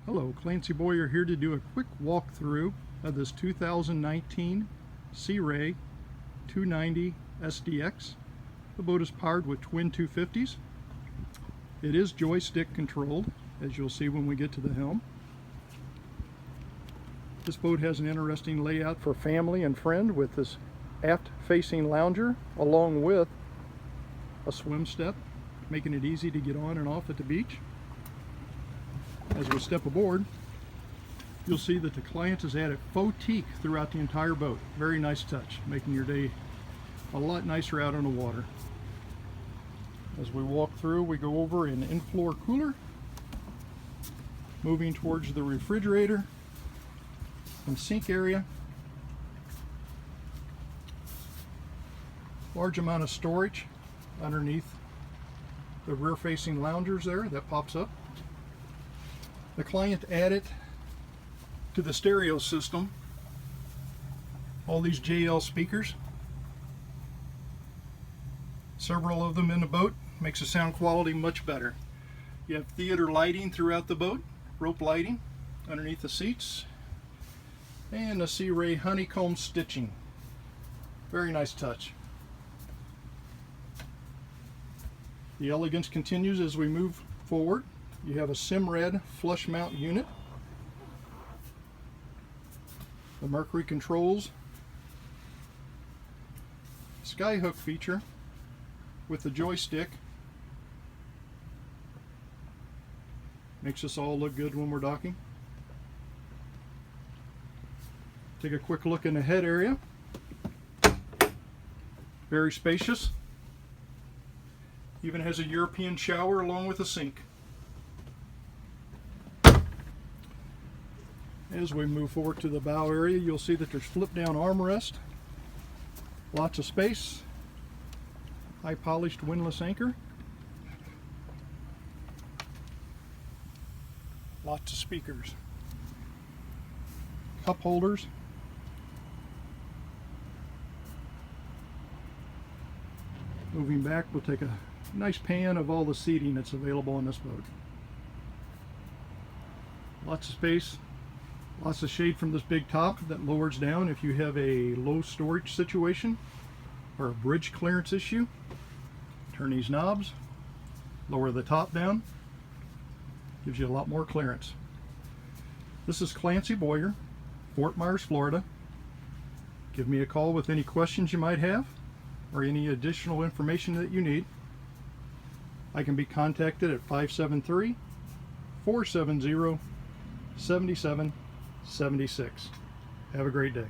Hello, Clancy Boyer here to do a quick walkthrough of this 2019 Sea Ray 290 SDX. The boat is powered with twin 250s. It is joystick controlled, as you'll see when we get to the helm. This boat has an interesting layout for family and friend with this aft facing lounger along with a swim step, making it easy to get on and off at the beach. As we step aboard, you'll see that the client has added faux teak throughout the entire boat. Very nice touch, making your day a lot nicer out on the water. As we walk through, we go over an in-floor cooler, moving towards the refrigerator and sink area. Large amount of storage underneath the rear-facing loungers there that pops up. The client added to the stereo system all these JL speakers. Several of them in the boat, makes the sound quality much better. You have theater lighting throughout the boat, rope lighting underneath the seats, and the Sea Ray honeycomb stitching. Very nice touch. The elegance continues as we move forward. You have a Simrad flush mount unit. The Mercury controls. Skyhook feature with the joystick. Makes us all look good when we're docking. Take a quick look in the head area. Very spacious. Even has a European shower along with a sink. As we move forward to the bow area, you'll see that there's flip down armrest, lots of space, high polished windlass anchor, lots of speakers, cup holders, moving back we'll take a nice pan of all the seating that's available on this boat. Lots of space. Lots of shade from this big top that lowers down if you have a low storage situation or a bridge clearance issue. Turn these knobs, lower the top down, gives you a lot more clearance. This is Clancy Boyer, Fort Myers, Florida. Give me a call with any questions you might have or any additional information that you need. I can be contacted at 573-470-7776. Have a great day.